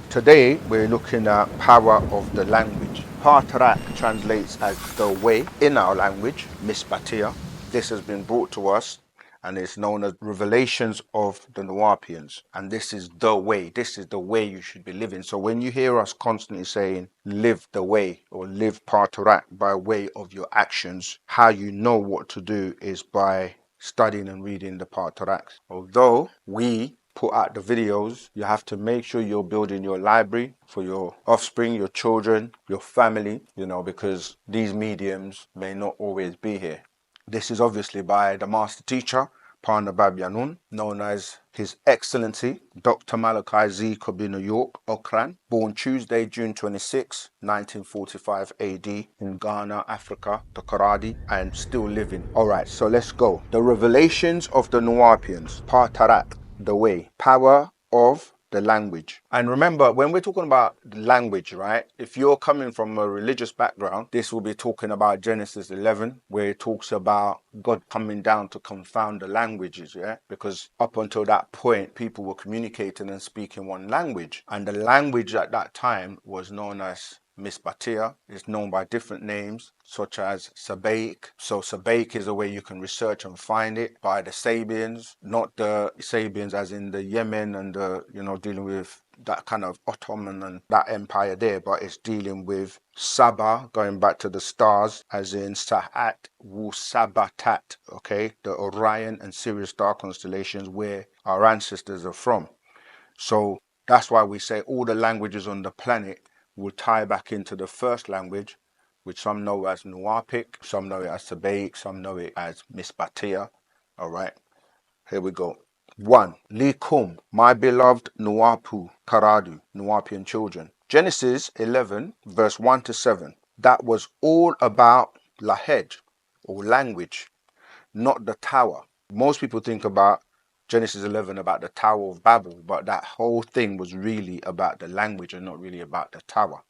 Today we're looking at power of the language. Patrak translates as the way in our language, Misbatia. This has been brought to us and it's known as Revelations of the Nuwapians. And this is the way. This is the way you should be living. So when you hear us constantly saying live the way or live Patrak by way of your actions, how you know what to do is by studying and reading the Patraks. Although we put out the videos, you have to make sure you're building your library for your offspring, your children, your family, because these mediums may not always be here. This is obviously by the master teacher, Pana Babyanun, known as His Excellency Dr. Malachi Z. Kobina York Okran, born Tuesday, June 26, 1945 AD in Ghana, Africa, the Karadi, and still living. Alright, so let's go. The Revelations of the Nuwapians, Patarak, the way, power of the language. And remember, when we're talking about language, right, if you're coming from a religious background, this will be talking about Genesis 11, where it talks about God coming down to confound the languages, yeah, because up until that point people were communicating and speaking one language, and the language at that time was known as Misbatia. Is known by different names such as Sabaik. So Sabaik is a way you can research and find it by the Sabians, not the Sabians as in the Yemen and the, dealing with that kind of Ottoman and that empire there, but it's dealing with Sabat, going back to the stars, as in Sahat Wu Sabatat, okay, the Orion and Sirius star constellations where our ancestors are from. So that's why we say all the languages on the planet will tie back into the first language, which some know as Nuapic, some know it as Sabaik, some know it as Misbatia. All right, here we go. 1. Likum, my beloved Nuapu, Karadu, Nuapian children. Genesis 11, verse 1 to 7. That was all about Lahed, or language, not the tower. Most people think about Genesis 11 about the Tower of Babel, but that whole thing was really about the language and not really about the tower.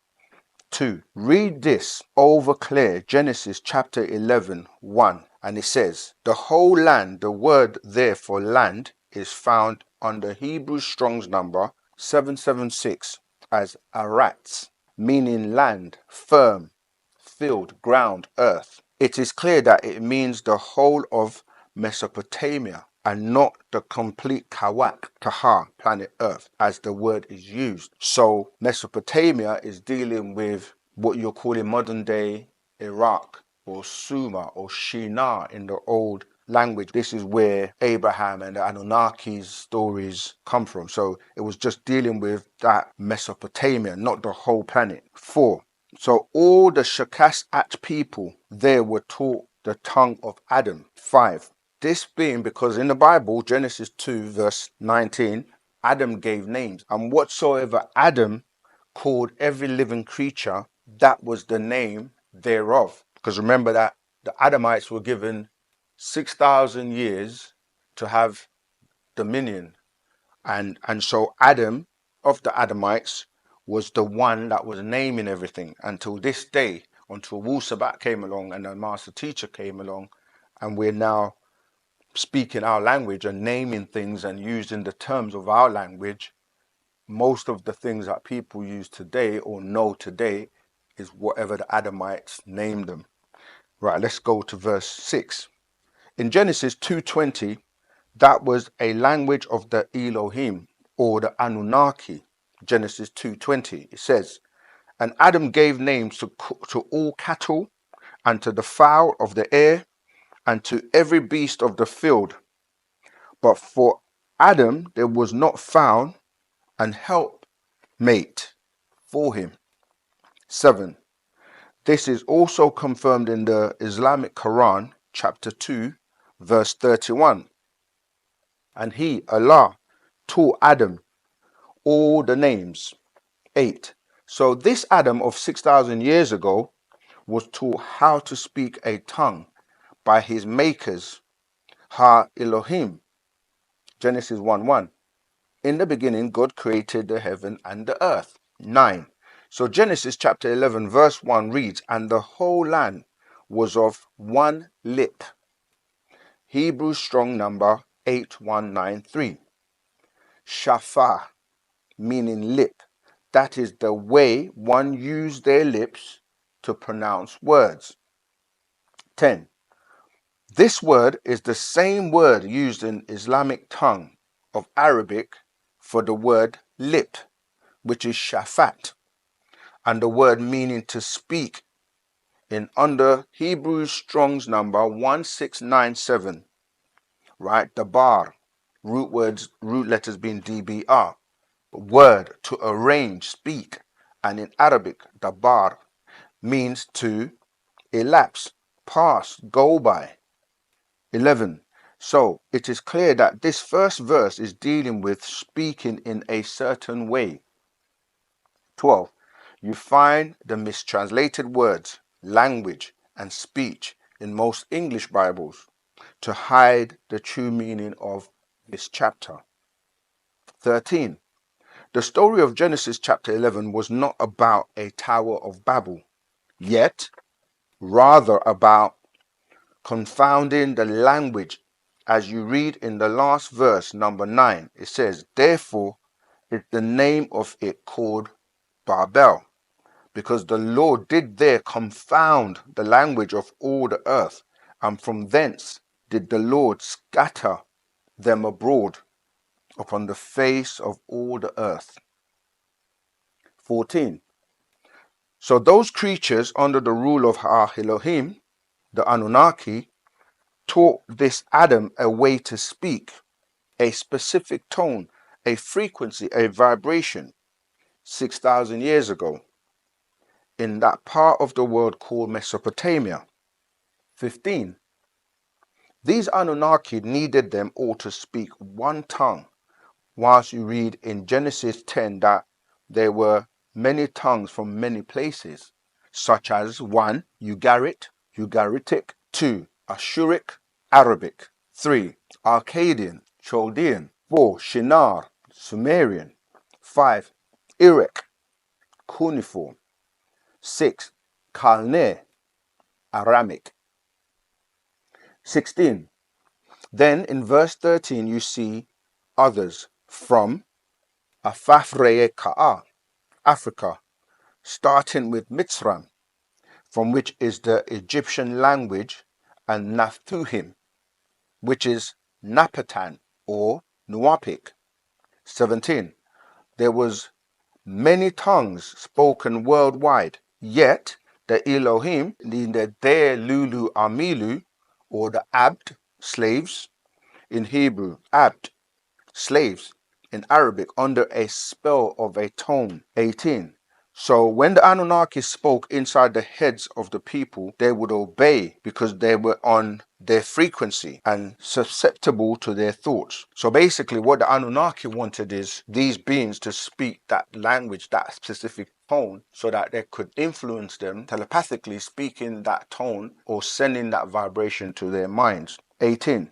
2. Read this over clear, Genesis chapter 11, 1, and it says, the whole land, the word there for land, is found on the Hebrew Strong's number 776 as arats, meaning land, firm, field, ground, earth. It is clear that it means the whole of Mesopotamia and not the complete Kawak, Taha, planet Earth, as the word is used. So Mesopotamia is dealing with what you're calling modern day Iraq or Sumer or Shinar in the old language. This is where Abraham and the Anunnaki's stories come from. So it was just dealing with that Mesopotamia, not the whole planet. 4. So all the Shakasat people there were taught the tongue of Adam. 5. This being because in the Bible, Genesis 2 verse 19, Adam gave names, and whatsoever Adam called every living creature, that was the name thereof. Because remember that the Adamites were given 6,000 years to have dominion, and so Adam of the Adamites was the one that was naming everything until this day, until Wu Sabat came along and the master teacher came along, and we're now speaking our language and naming things and using the terms of our language. Most of the things that people use today or know today is whatever the Adamites named them. Right, let's go to verse 6. In Genesis 2:20, that was a language of the Elohim or the Anunnaki. Genesis 2:20, it says, and Adam gave names to all cattle and to the fowl of the air and to every beast of the field. But for Adam there was not found an helpmate for him. 7. This is also confirmed in the Islamic Quran, chapter 2, verse 31. And he, Allah, taught Adam all the names. 8. So this Adam of 6,000 years ago was taught how to speak a tongue by his makers, Ha Elohim. Genesis 1:1. In the beginning, God created the heaven and the earth. 9. So Genesis chapter 11 verse 1 reads, and the whole land was of one lip. Hebrew strong number 8193. Shafah, meaning lip. That is the way one used their lips to pronounce words. 10. This word is the same word used in Islamic tongue of Arabic for the word lip, which is shafat, and the word meaning to speak in under Hebrew Strong's number 1697, right? The bar, root letters being DBR, word to arrange, speak, and in Arabic, the bar means to elapse, pass, go by. 11. So it is clear that this first verse is dealing with speaking in a certain way. 12. You find the mistranslated words, language, and speech in most English Bibles to hide the true meaning of this chapter. 13. The story of Genesis chapter 11 was not about a Tower of Babel, yet rather about confounding the language. As you read in the last verse, number 9, it says, therefore is the name of it called Babel, because the Lord did there confound the language of all the earth, and from thence did the Lord scatter them abroad upon the face of all the earth. 14. So those creatures under the rule of Elohim, the Anunnaki, taught this Adam a way to speak, a specific tone, a frequency, a vibration, 6,000 years ago, in that part of the world called Mesopotamia. 15. These Anunnaki needed them all to speak one tongue, whilst you read in Genesis 10 that there were many tongues from many places, such as 1. Ugaritic, 2. Ashuric, Arabic, 3. Akkadian, Chaldean, 4. Shinar, Sumerian, 5. Iraq, Cuneiform, 6. Kalne, Aramic. 16. Then in verse 13 you see others from Afafreye Ka'a, Africa, starting with Mitzram, from which is the Egyptian language, and Naphtuhim, which is Napatan or Nuapic. 17. There was many tongues spoken worldwide, yet the Elohim, the Der Lulu Amilu, or the Abd, slaves, in Hebrew, Abd, slaves, in Arabic, under a spell of a tone. 18. So when the Anunnaki spoke inside the heads of the people, they would obey because they were on their frequency and susceptible to their thoughts. So basically what the Anunnaki wanted is these beings to speak that language, that specific tone, so that they could influence them telepathically, speaking that tone or sending that vibration to their minds. 18.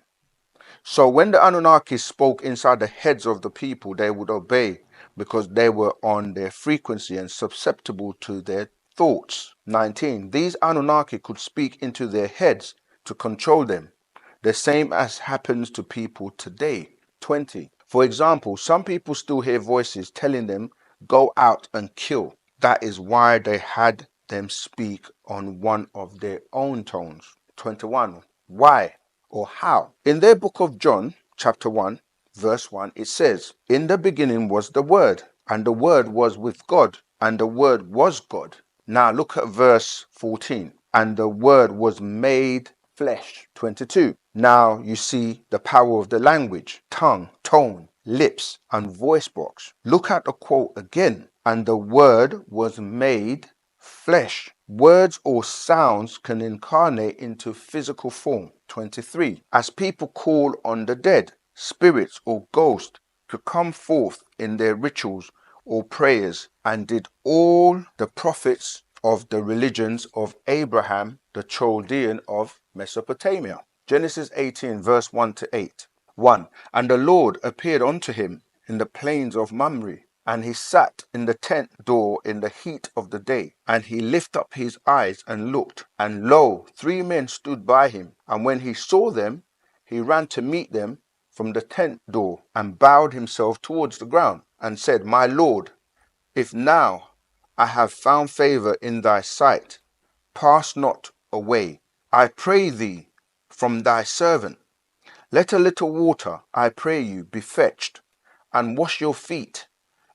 So when the Anunnaki spoke inside the heads of the people, they would obey because they were on their frequency and susceptible to their thoughts. 19. These Anunnaki could speak into their heads to control them, the same as happens to people today. 20. For example, some people still hear voices telling them, go out and kill. That is why they had them speak on one of their own tones. 21. Why? Or how? In their book of John, chapter 1, verse 1, it says, in the beginning was the Word, and the Word was with God, and the Word was God. Now look at verse 14. And the Word was made flesh. 22. Now you see the power of the language, tongue, tone, lips, and voice box. Look at the quote again. And the Word was made flesh. Words or sounds can incarnate into physical form. 23. As people call on the dead, spirits or ghosts to come forth in their rituals or prayers, and did all the prophets of the religions of Abraham, the Chaldean of Mesopotamia. Genesis 18 verse 1 to 8. 1. And the Lord appeared unto him in the plains of Mamre, and he sat in the tent door in the heat of the day. And he lifted up his eyes and looked, and lo, 3 men stood by him. And when he saw them, he ran to meet them from the tent door, and bowed himself towards the ground, and said, My Lord, If now I have found favor in thy sight, pass not away, I pray thee, from thy servant. Let a little water, I pray you, be fetched, and wash your feet,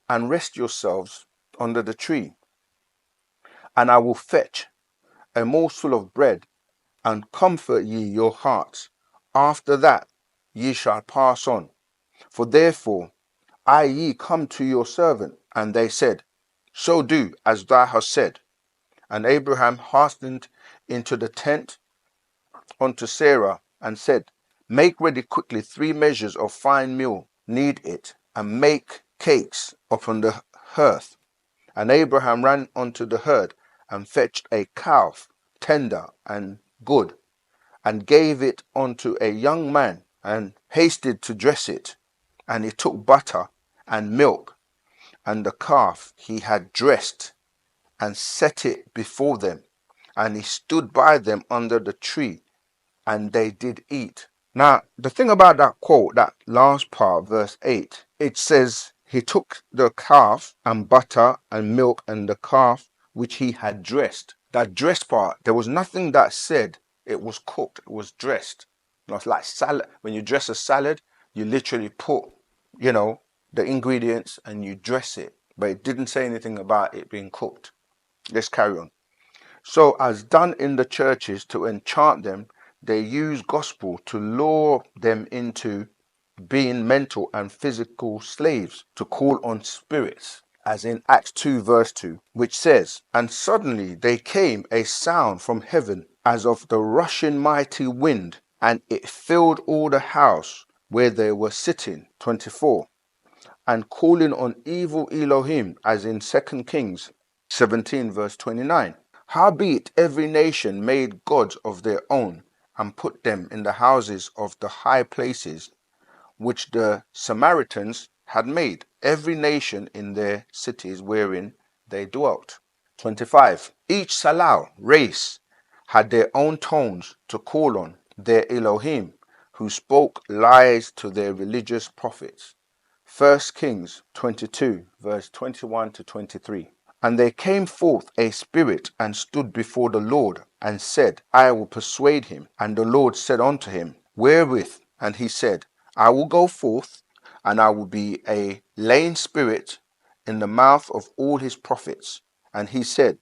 and rest yourselves under the tree. And I will fetch a morsel of bread, and comfort ye your hearts. After that ye shall pass on. For therefore I ye come to your servant. And they said, So do as thou hast said. And Abraham hastened into the tent unto Sarah, and said, Make ready quickly 3 measures of fine meal, knead it, and make cakes upon the hearth. And Abraham ran unto the herd, and fetched a calf, tender and good, and gave it unto a young man, and hasted to dress it. And he took butter and milk, and the calf he had dressed, and set it before them. And he stood by them under the tree, and they did eat. Now, the thing about that quote, that last part, verse 8, it says, he took the calf and butter and milk and the calf which he had dressed. That dressed part, there was nothing that said it was cooked, it was dressed. It's like salad. When you dress a salad, you literally put, the ingredients and you dress it. But it didn't say anything about it being cooked. Let's carry on. So, as done in the churches to enchant them, they use gospel to lure them into being mental and physical slaves, to call on spirits, as in Acts 2 verse 2, which says, And suddenly there came a sound from heaven as of the rushing mighty wind, and it filled all the house where they were sitting. 24. And calling on evil Elohim, as in 2 Kings 17 verse 29. Howbeit every nation made gods of their own, and put them in the houses of the high places, which the Samaritans had made, every nation in their cities wherein they dwelt. 25. Each Salal race had their own tones to call on their Elohim, who spoke lies to their religious prophets. 1 Kings 22 verse 21 to 23. And there came forth a spirit and stood before the Lord, and said, I will persuade him. And the Lord said unto him, Wherewith? And he said, I will go forth, and I will be a lame spirit in the mouth of all his prophets. And he said,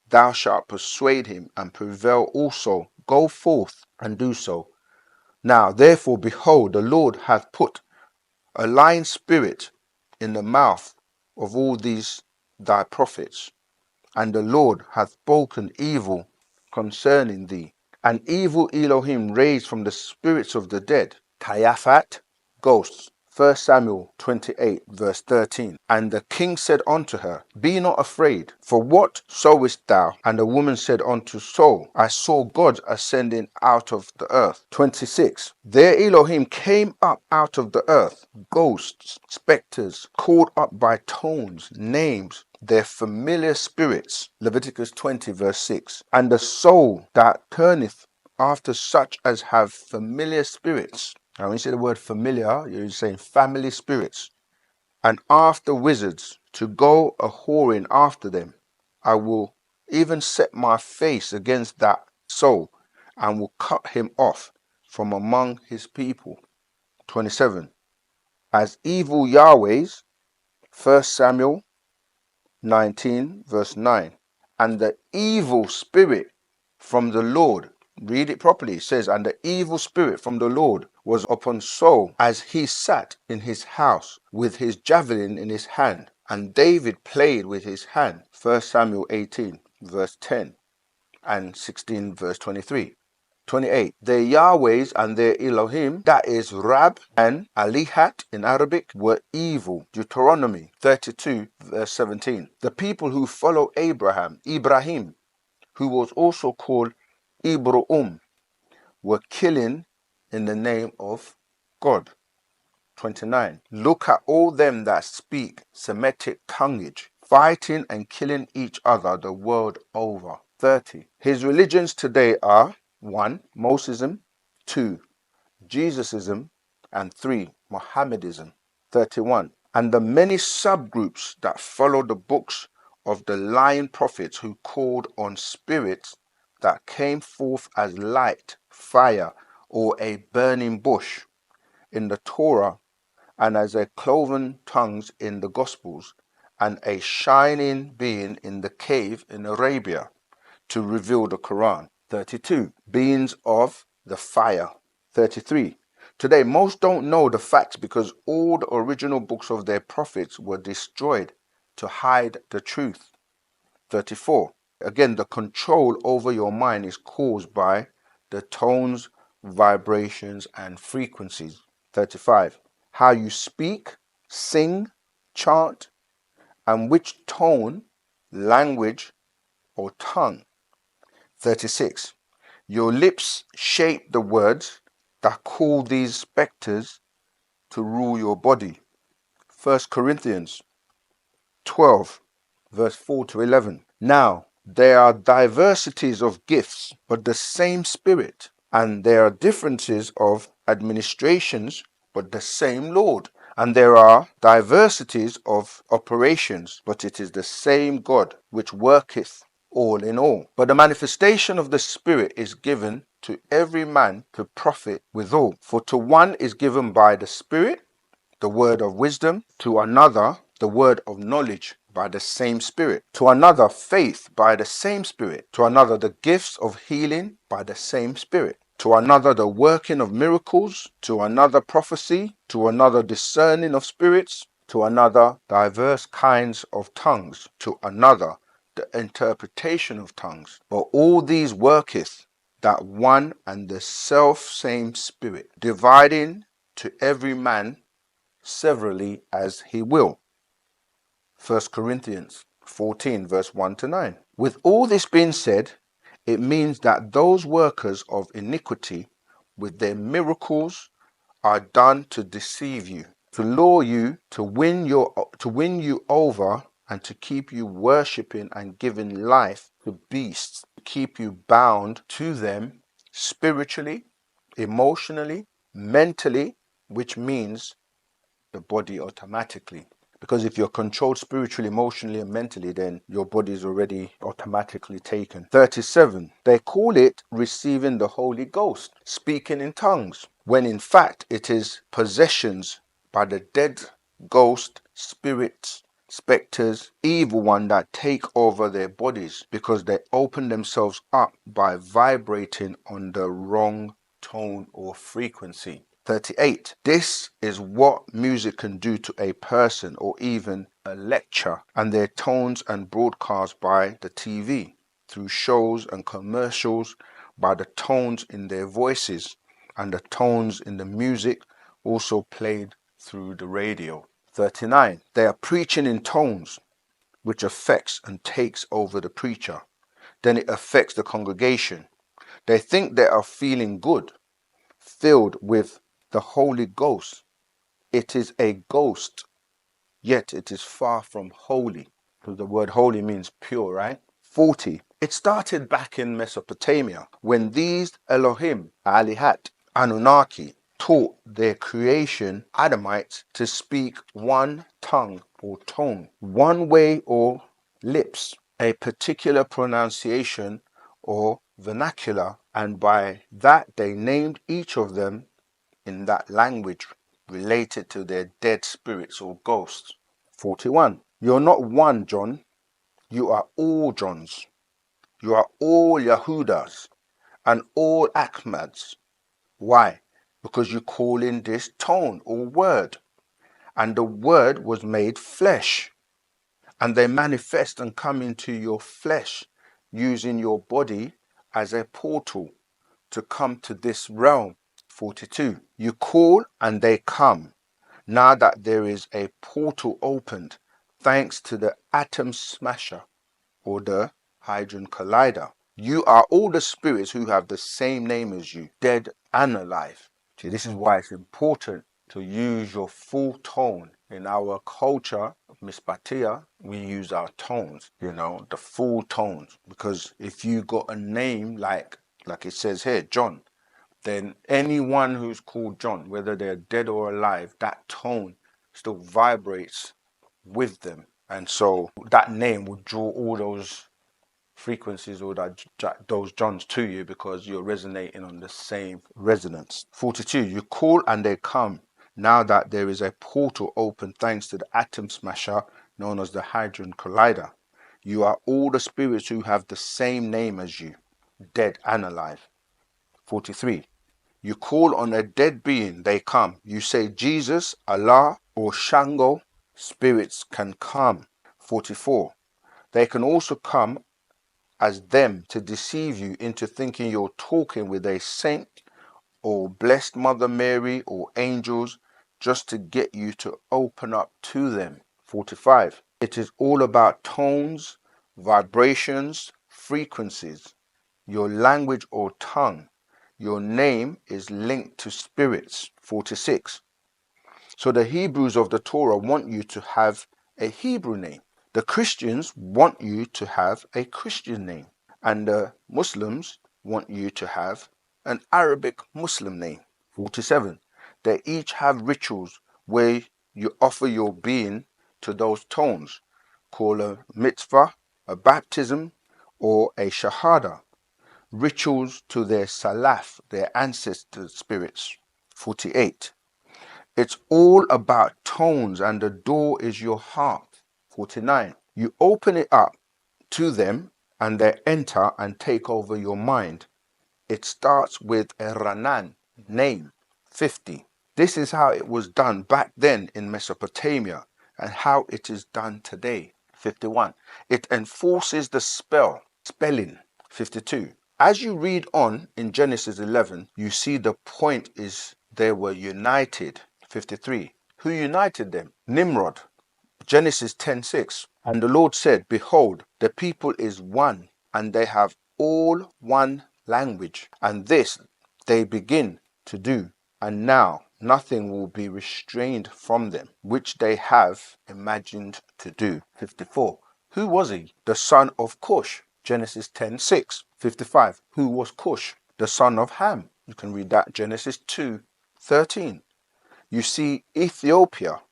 Thou shalt persuade him, and prevail also. Go forth and do so. Now therefore, behold, the Lord hath put a lying spirit in the mouth of all these thy prophets, and the Lord hath spoken evil concerning thee. An evil Elohim raised from the spirits of the dead, Tayaphat, ghosts. 1 Samuel 28 verse 13. And the king said unto her, Be not afraid, for what sowest thou? And the woman said unto Saul, I saw God ascending out of the earth. 26. Their Elohim came up out of the earth, ghosts, spectres, called up by tones, names, their familiar spirits. Leviticus 20 verse 6. And the soul that turneth after such as have familiar spirits. Now, when you say the word familiar, you're saying family spirits. And after wizards, to go a whoring after them. I will even set my face against that soul, and will cut him off from among his people. 27. As evil Yahweh's, 1 Samuel 19 verse 9. And the evil spirit from the Lord, read it properly, it says, and the evil spirit from the Lord was upon Saul, as he sat in his house with his javelin in his hand. And David played with his hand. 1 Samuel 18 verse 10 and 16 verse 23. 28. Their Yahwehs and their Elohim, that is Rab and Alihat in Arabic, were evil. Deuteronomy 32 verse 17. The people who follow Ibrahim, who was also called Ibrahim, were killing in the name of God. 29. Look at all them that speak Semitic tonguage, fighting and killing each other the world over. 30. His religions today are 1. Mosism, 2. Jesusism, and 3. Mohammedism. 31. and the many subgroups that follow the books of the lying prophets who called on spirits that came forth as light, fire, or a burning bush in the Torah, and as a cloven tongues in the Gospels, and a shining being in the cave in Arabia to reveal the Quran. 32. Beings of the fire. 33. Today, most don't know the facts because all the original books of their prophets were destroyed to hide the truth. 34. Again, the control over your mind is caused by the tones, vibrations, and frequencies. 35. How you speak, sing, chant, and which tone, language, or tongue. 36. Your lips shape the words that call these spectres to rule your body. 1 Corinthians 12, verse 4 to 11. Now, there are diversities of gifts, but the same Spirit, and there are differences of administrations, but the same Lord. And there are diversities of operations, but it is the same God which worketh all in all. But the manifestation of the Spirit is given to every man to profit withal. For to one is given by the Spirit the word of wisdom, to another the word of knowledge by the same Spirit, to another faith by the same Spirit, to another the gifts of healing by the same Spirit, to another the working of miracles, to another prophecy, to another discerning of spirits, to another diverse kinds of tongues, to another the interpretation of tongues. But all these worketh that one and the self same Spirit, dividing to every man severally as he will. 1 Corinthians 14, verse 1 to 9. With all this being said, it means that those workers of iniquity with their miracles are done to deceive you, to lure you, to win you over, and to keep you worshipping and giving life to beasts, to keep you bound to them spiritually, emotionally, mentally, which means the body automatically. Because if you're controlled spiritually, emotionally, and mentally, then your body is already automatically taken. 37. They call it receiving the Holy Ghost, speaking in tongues, when in fact it is possessions by the dead ghost, spirits, spectres, evil one that take over their bodies because they open themselves up by vibrating on the wrong tone or frequency. 38. This is what music can do to a person or even a lecture, and their tones and broadcast by the TV, through shows and commercials, by the tones in their voices, and the tones in the music also played through the radio. 39. They are preaching in tones, which affects and takes over the preacher. Then it affects the congregation. They think they are feeling good, filled with the Holy Ghost. It is a ghost, yet it is far from holy, because the word holy means pure, right? 40. It started back in Mesopotamia when these Elohim, Alihat, Anunnaki, taught their creation Adamites to speak one tongue or tone, one way or lips, a particular pronunciation or vernacular, and by that they named each of them in that language related to their dead spirits or ghosts. 41. You're not one John, you are all Johns. You are all Yahudas and all Ahmads. Why? Because you call in this tone or word, and the word was made flesh, and they manifest and come into your flesh using your body as a portal to come to this realm. 42. You call and they come. Now that there is a portal opened, thanks to the atom smasher or the hadron collider. You are all the spirits who have the same name as you, dead and alive. See, this is why it's important to use your full tone. In our culture, Miss Batia, we use our tones, the full tones. Because if you got a name like it says here, John, then anyone who's called John, whether they're dead or alive, that tone still vibrates with them. And so that name will draw all those frequencies or those Johns to you because you're resonating on the same resonance. 42. You call and they come. Now that there is a portal open thanks to the atom smasher known as the Hadron Collider. You are all the spirits who have the same name as you, dead and alive. 43. You call on a dead being, they come. You say Jesus, Allah, or Shango, spirits can come. 44. They can also come as them to deceive you into thinking you're talking with a saint or blessed Mother Mary or angels just to get you to open up to them. 45. It is all about tones, vibrations, frequencies, your language or tongue. Your name is linked to spirits. 46. So the Hebrews of the Torah want you to have a Hebrew name. The Christians want you to have a Christian name. And the Muslims want you to have an Arabic Muslim name. 47. They each have rituals where you offer your being to those tones, called a mitzvah, a baptism, or a shahada. Rituals to their salaf, their ancestor spirits. 48. It's all about tones and the door is your heart. 49. You open it up to them and they enter and take over your mind. It starts with a Ranan, name. 50. This is how it was done back then in Mesopotamia and how it is done today. 51. It enforces the spelling. 52. As you read on in Genesis 11, you see the point is they were united. 53. Who united them? Nimrod. Genesis 10:6. And the Lord said, behold, the people is one, and they have all one language. And this they begin to do. And now nothing will be restrained from them, which they have imagined to do. 54. Who was he? The son of Cush. Genesis 10:6. 55. Who was Cush? The son of Ham. You can read that Genesis 2:13. You see Ethiopia,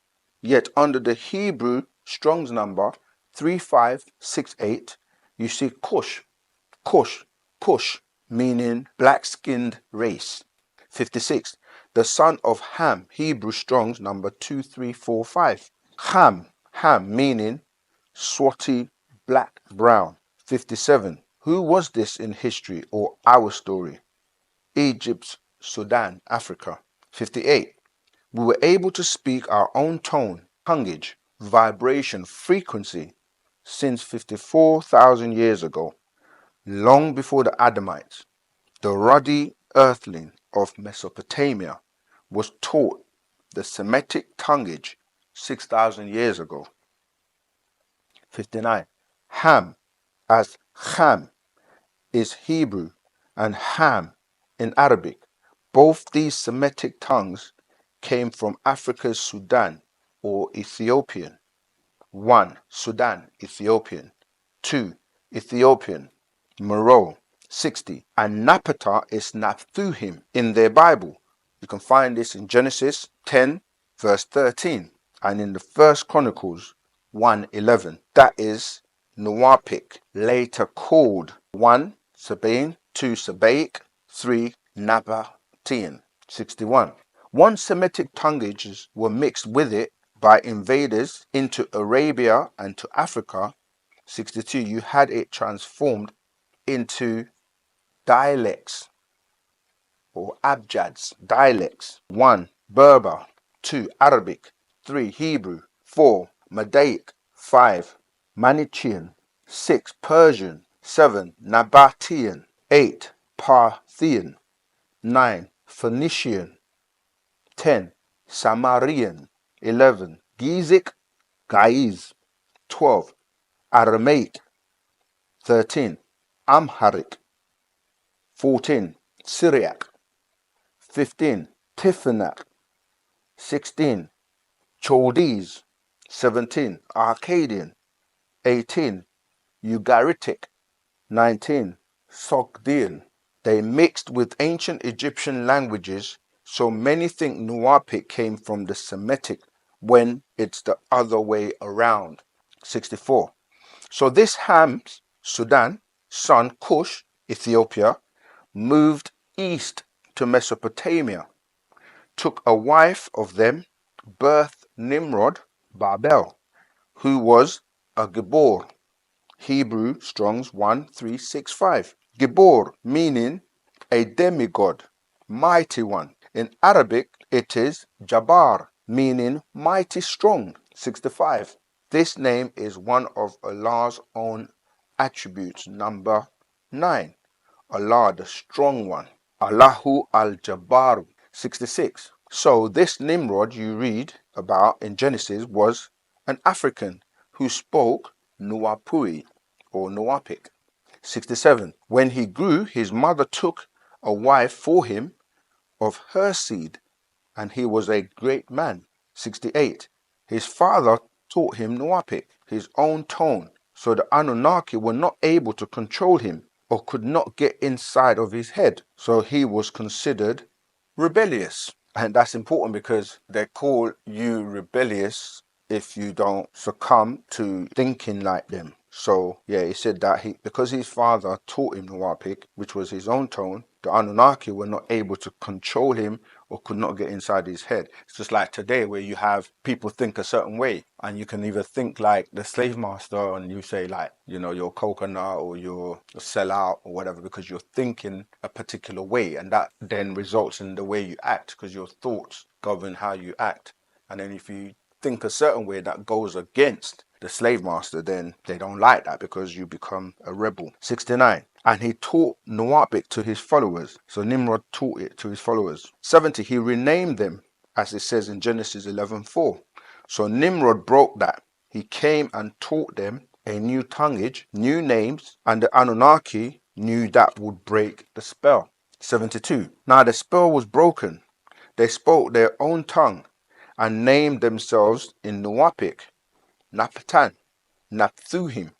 yet under the Hebrew Strong's number 3568, you see Cush, meaning black-skinned race. 56. The son of Ham, Hebrew Strong's number 2345. Ham, meaning swatty, black, brown. 57. Who was this in history or our story? Egypt, Sudan, Africa. 58. We were able to speak our own tone, tonguage, vibration, frequency since 54,000 years ago, long before the Adamites. The ruddy earthling of Mesopotamia was taught the Semitic tonguage 6,000 years ago. 59. Ham, as Ham, is Hebrew and Ham in Arabic. Both these Semitic tongues came from Africa's Sudan or Ethiopian. 1. Sudan, Ethiopian. 2. Ethiopian, Moro. 60. And Napata is Naphthuhim in their Bible. You can find this in Genesis 10 verse 13 and in the First Chronicles 1:11. That is Nuwapic, later called 1. Sabaean, 2. Sabaic, 3. Nabatean. 61. One Semitic tonguages were mixed with it by invaders into Arabia and to Africa. 62. You had it transformed into dialects or abjads, dialects. 1. Berber. 2. Arabic. 3. Hebrew. 4. Madaic. 5. Manichaean. 6. Persian. 7. Nabatean. 8. Parthian. 9. Phoenician. 10. Samarian. 11. Gezic, Gaiz. 12. Aramaic. 13. Amharic. 14. Syriac. 15. Tifinagh. 16. Chaldees. 17. Akkadian. 18. Ugaritic. 19. Sogdian. They mixed with ancient Egyptian languages, so many think Nuwapic came from the Semitic when it's the other way around. 64. So this Ham's, Sudan, son Cush, Ethiopia, moved east to Mesopotamia, took a wife of them, birthed Nimrod, Babel, who was a Gibor. Hebrew Strong's 1365. Gibor meaning a demigod, mighty one. In Arabic it is Jabbar meaning mighty strong. 65. This name is one of Allah's own attributes. Number 9. Allah the strong one. Allahu al-Jabbar. 66. So this Nimrod you read about in Genesis was an African who spoke Nuapui or Nuapic. 67. When he grew, his mother took a wife for him of her seed, and he was a great man. 68. His father taught him Nuapic, his own tone, so the Anunnaki were not able to control him or could not get inside of his head. So he was considered rebellious. And that's important because they call you rebellious if you don't succumb to thinking like them. So yeah, he said that because his father taught him Nuapic, which was his own tone, the Anunnaki were not able to control him or could not get inside his head. It's just like today where you have people think a certain way and you can either think like the slave master and you say like, you know, you're coconut or you're a sellout or whatever because you're thinking a particular way, and that then results in the way you act because your thoughts govern how you act. And then if you think a certain way that goes against the slave master, then they don't like that because you become a rebel. 69. And he taught Nuapic to his followers. So Nimrod taught it to his followers. 70. He renamed them, as it says in Genesis 11:4. So Nimrod broke that. He came and taught them a new tonguage, new names, and the Anunnaki knew that would break the spell. 72. Now the spell was broken. They spoke their own tongue and named themselves in Nuapic Napatan, Napthuhim,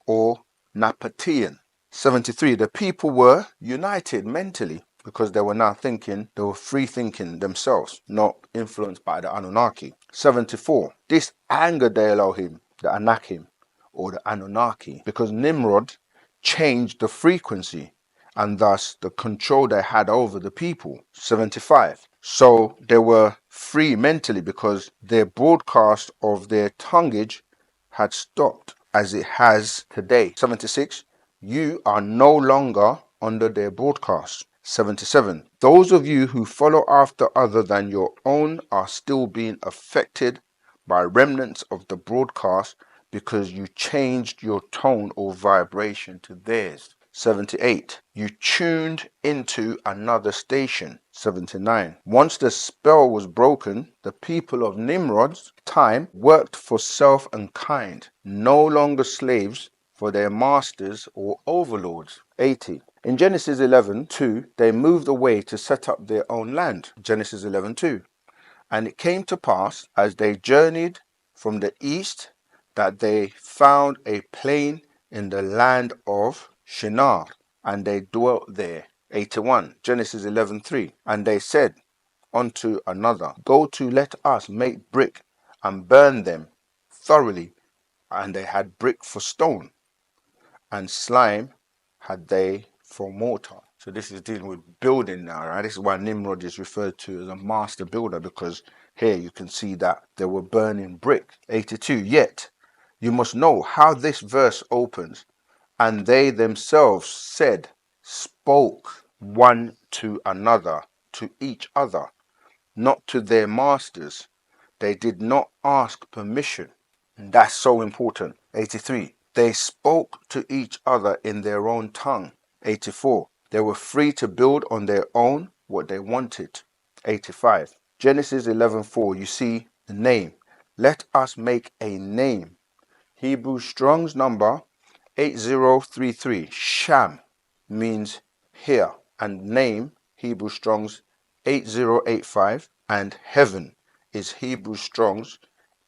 or Napatian. 73. The people were united mentally because they were now thinking, they were free thinking themselves, not influenced by the Anunnaki. 74. This angered the Elohim, the Anakim, or the Anunnaki, because Nimrod changed the frequency and thus the control they had over the people. 75. So they were free mentally because their broadcast of their tonguage had stopped as it has today. 76. You are no longer under their broadcast. 77. Those of you who follow after other than your own are still being affected by remnants of the broadcast because you changed your tone or vibration to theirs. 78. You tuned into another station. 79. Once the spell was broken, the people of Nimrod's time worked for self and kind, no longer slaves for their masters or overlords. 80. In Genesis 11:2, they moved away to set up their own land. Genesis 11:2. And it came to pass, as they journeyed from the east, that they found a plain in the land of Shinar, and they dwelt there. 81. Genesis 11:3. And they said unto another, Go to, let us make brick and burn them thoroughly. And they had brick for stone, and slime had they for mortar. So this is dealing with building now, right? This is why Nimrod is referred to as a master builder, because here you can see that they were burning brick. 82. Yet you must know how this verse opens. And they themselves said, spoke one to another, to each other, not to their masters. They did not ask permission. And that's so important. 83. They spoke to each other in their own tongue. 84. They were free to build on their own what they wanted. 85. Genesis 11:4. You see the name. Let us make a name. Hebrew Strong's number 8033. Sham means here, and name Hebrew Strong's 8085, and heaven is Hebrew Strong's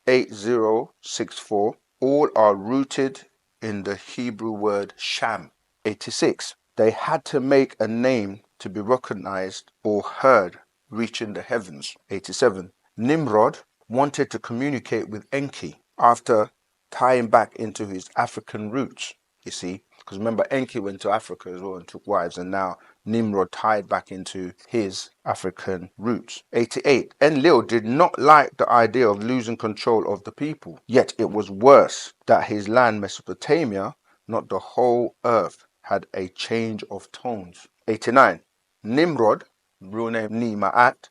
8064. All are rooted in the Hebrew word Sham. 86. They had to make a name to be recognized or heard reaching the heavens. 87. Nimrod wanted to communicate with Enki after tying back into his African roots, you see. Because remember, Enki went to Africa as well and took wives, and now Nimrod tied back into his African roots. 88. Enlil did not like the idea of losing control of the people, yet it was worse that his land, Mesopotamia, not the whole earth, had a change of tones. 89. Nimrod, real name Nima'at,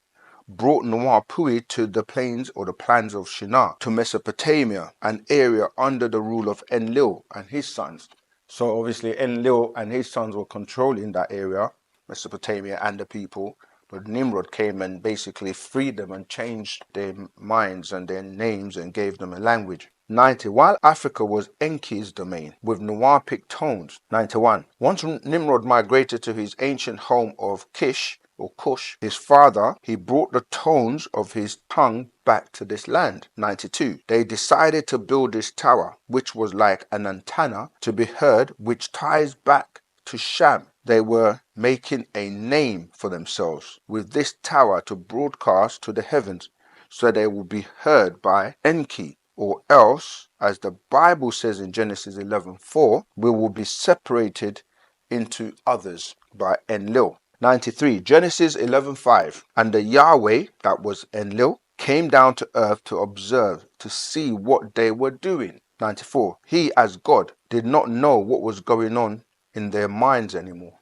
brought Nuapui to the plains or the plans of Shinar, to Mesopotamia, an area under the rule of Enlil and his sons. So obviously Enlil and his sons were controlling that area, Mesopotamia and the people, but Nimrod came and basically freed them and changed their minds and their names and gave them a language. 90. While Africa was Enki's domain with Nuapic tones. 91. Once Nimrod migrated to his ancient home of Kish, or Cush, his father, he brought the tones of his tongue back to this land. 92. They decided to build this tower, which was like an antenna to be heard, which ties back to Sham. They were making a name for themselves with this tower to broadcast to the heavens, so they will be heard by Enki. Or else, as the Bible says in Genesis 11:4, we will be separated into others by Enlil. 93. Genesis 11:5. And the Yahweh, that was Enlil, came down to earth to observe, to see what they were doing. 94. He, as God, did not know what was going on in their minds anymore.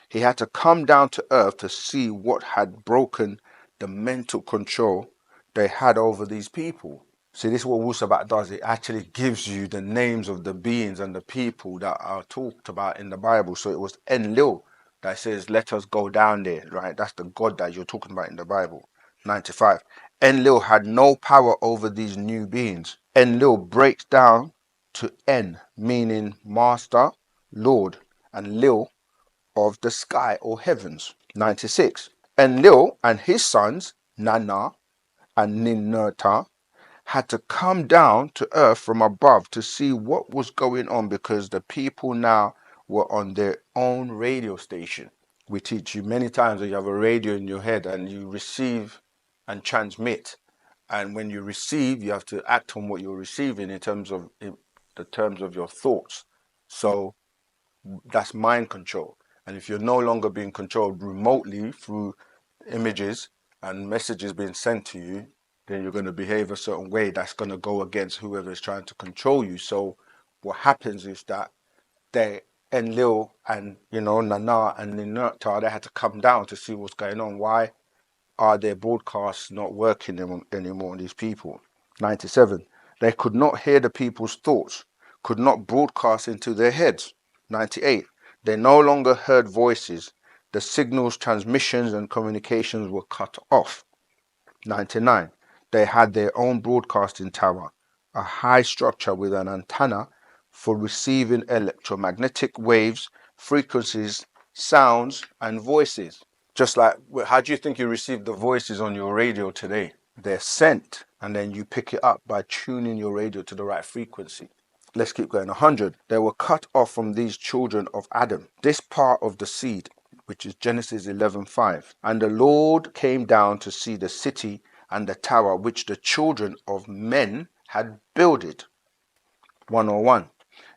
He had to come down to earth to see what had broken the mental control they had over these people. See, this is what Sabat does. It actually gives you the names of the beings and the people that are talked about in the Bible. So it was Enlil that says, let us go down there, right? That's the God that you're talking about in the Bible. 95. Enlil had no power over these new beings. Enlil breaks down to En, meaning master, Lord, and Lil, of the sky or heavens. 96. Enlil and his sons, Nana and Ninurta, had to come down to earth from above to see what was going on, because the people now were on their own radio station. We teach you many times that you have a radio in your head and you receive and transmit. And when you receive, you have to act on what you're receiving in terms of your thoughts. So that's mind control. And if you're no longer being controlled remotely through images and messages being sent to you, then you're going to behave a certain way that's going to go against whoever is trying to control you. So what happens is that they, Enlil and, Nana and Ninurta, they had to come down to see what's going on. Why are their broadcasts not working anymore on these people? 97. They could not hear the people's thoughts, could not broadcast into their heads. 98. They no longer heard voices. The signals, transmissions, and communications were cut off. 99. They had their own broadcasting tower, a high structure with an antenna for receiving electromagnetic waves, frequencies, sounds, and voices. Just like, how do you think you receive the voices on your radio today? They're sent, and then you pick it up by tuning your radio to the right frequency. Let's keep going. 100. They were cut off from these children of Adam, this part of the seed, which is Genesis 11:5. And the Lord came down to see the city and the tower which the children of men had builded. 101.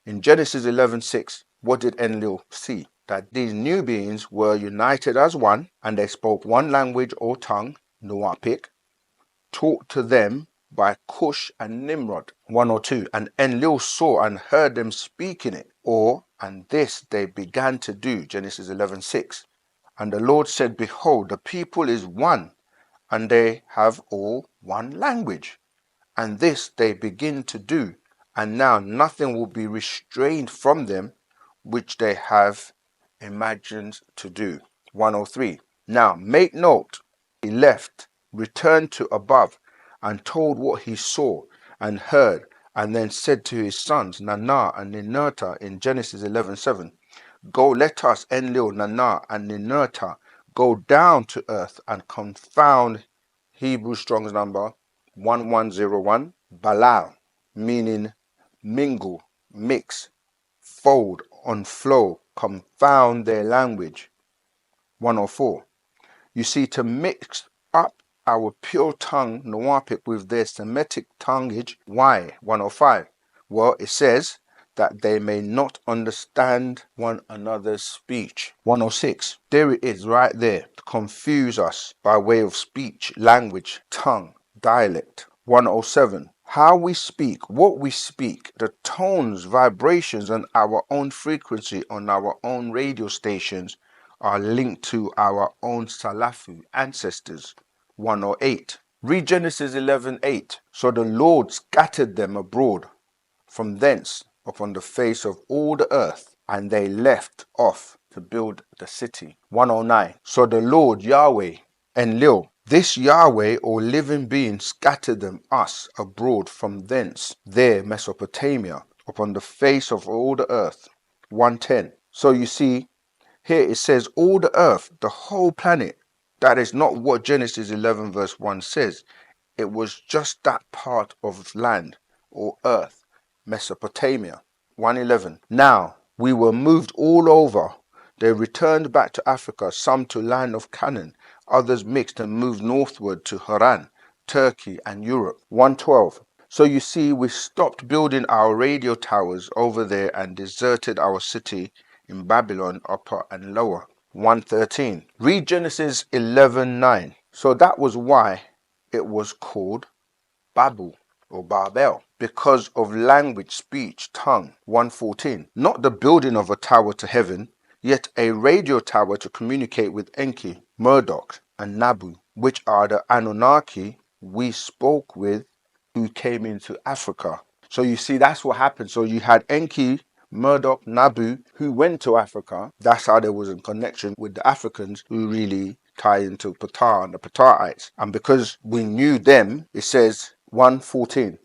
In Genesis 11:6, what did Enlil see? That these new beings were united as one, and they spoke one language or tongue, Nuapic, taught to them by Cush and Nimrod. 102. And Enlil saw and heard them speaking it, and this they began to do, Genesis 11:6. And the Lord said, behold, the people is one, and they have all one language. And this they begin to do, and now nothing will be restrained from them which they have imagined to do. 103. Now make note, he left, returned to above, and told what he saw and heard, and then said to his sons Nana and Ninurta in Genesis 11:7, go, let us, Enlil, Nana, and Ninurta, go down to earth and confound, Hebrew Strong's number 1101, Balal, meaning mingle, mix, fold, unflow, confound their language. 104. You see, to mix up our pure tongue Nawapic with their Semitic tonguage. Why? 105. Well, it says that they may not understand one another's speech. 106. There it is right there to confuse us by way of speech, language, tongue, dialect. 107. How we speak, what we speak, the tones, vibrations, and our own frequency on our own radio stations are linked to our own Salafu ancestors. 108. Read Genesis 11:8. So the Lord scattered them abroad from thence upon the face of all the earth, and they left off to build the city. 109. So the Lord Yahweh Enlil, this Yahweh or living being scattered them us abroad from thence, there Mesopotamia, upon the face of all the earth. 110. So you see, here it says all the earth, the whole planet. That is not what Genesis 11 verse 1 says. It was just that part of land or earth, Mesopotamia. 111. Now we were moved all over. They returned back to Africa, some to land of Canaan, others mixed and moved northward to Haran, Turkey and Europe. 112. So you see, we stopped building our radio towers over there and deserted our city in Babylon, upper and lower. 113. Read Genesis 11:9. So that was why it was called Babel or Babel, because of language, speech, tongue. 114. Not the building of a tower to heaven, yet a radio tower to communicate with Enki, Murdoch, and Nabu, which are the Anunnaki we spoke with who came into Africa. So you see, that's what happened. So you had Enki, Murdoch, Nabu, who went to Africa. That's how there was a connection with the Africans who really tie into Ptah and the Ptahites. And because we knew them, it says 114.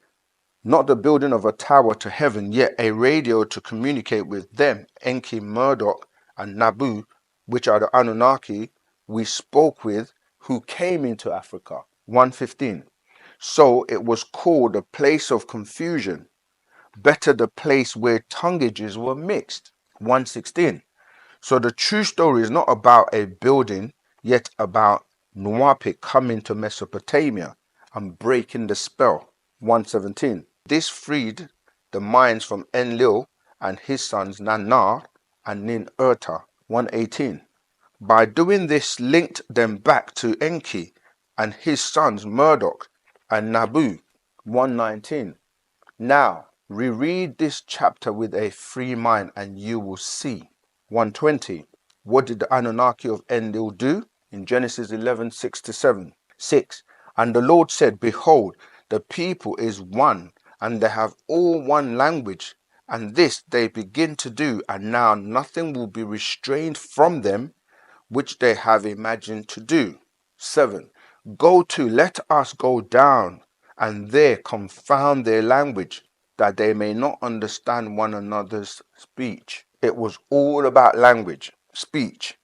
Not the building of a tower to heaven, yet a radio to communicate with them, Enki, Murdoch, and Nabu, which are the Anunnaki we spoke with who came into Africa. 115. So it was called a place of confusion, better the place where tonguages were mixed. 116. So the true story is not about a building, yet about Nuapic coming to Mesopotamia and breaking the spell. 117. This freed the minds from Enlil and his sons Nanar and Nin-Urta. 118. By doing this linked them back to Enki and his sons Murdoch and Nabu. 119. Now, reread this chapter with a free mind and you will see. 120. What did the Anunnaki of Enlil do? In Genesis 11:6-7. 6. And the Lord said, behold, the people is one, and they have all one language, and this they begin to do, and now nothing will be restrained from them, which they have imagined to do. 7. Go to, let us go down, and there confound their language, that they may not understand one another's speech. It was all about language, speech.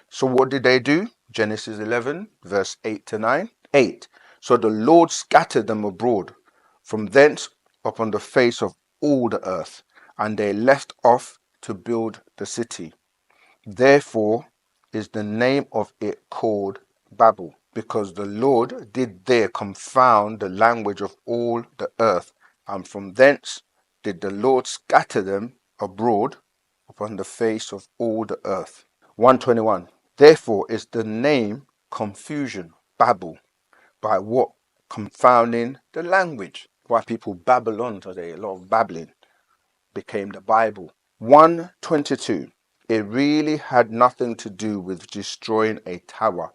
So what did they do? Genesis 11, verse 8-9. 8. So the Lord scattered them abroad from thence upon the face of all the earth, and they left off to build the city. Therefore is the name of it called Babel, because the Lord did there confound the language of all the earth, and from thence did the Lord scatter them abroad upon the face of all the earth. 121. Therefore is the name confusion, Babel, by what? Confounding the language. Why people babble on today, a lot of babbling became the Bible. 122. It really had nothing to do with destroying a tower,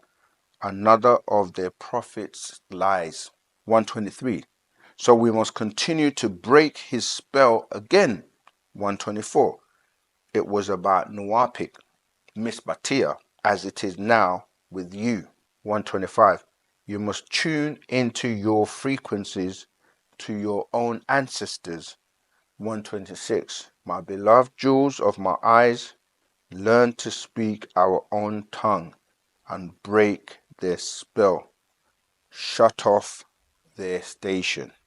another of their prophets' lies. 123. So we must continue to break his spell again. 124. It was about Nuapic, Misbatia, as it is now with you. 125. You must tune into your frequencies to your own ancestors. 126. My beloved jewels of my eyes, learn to speak our own tongue and break their spell. Shut off their station.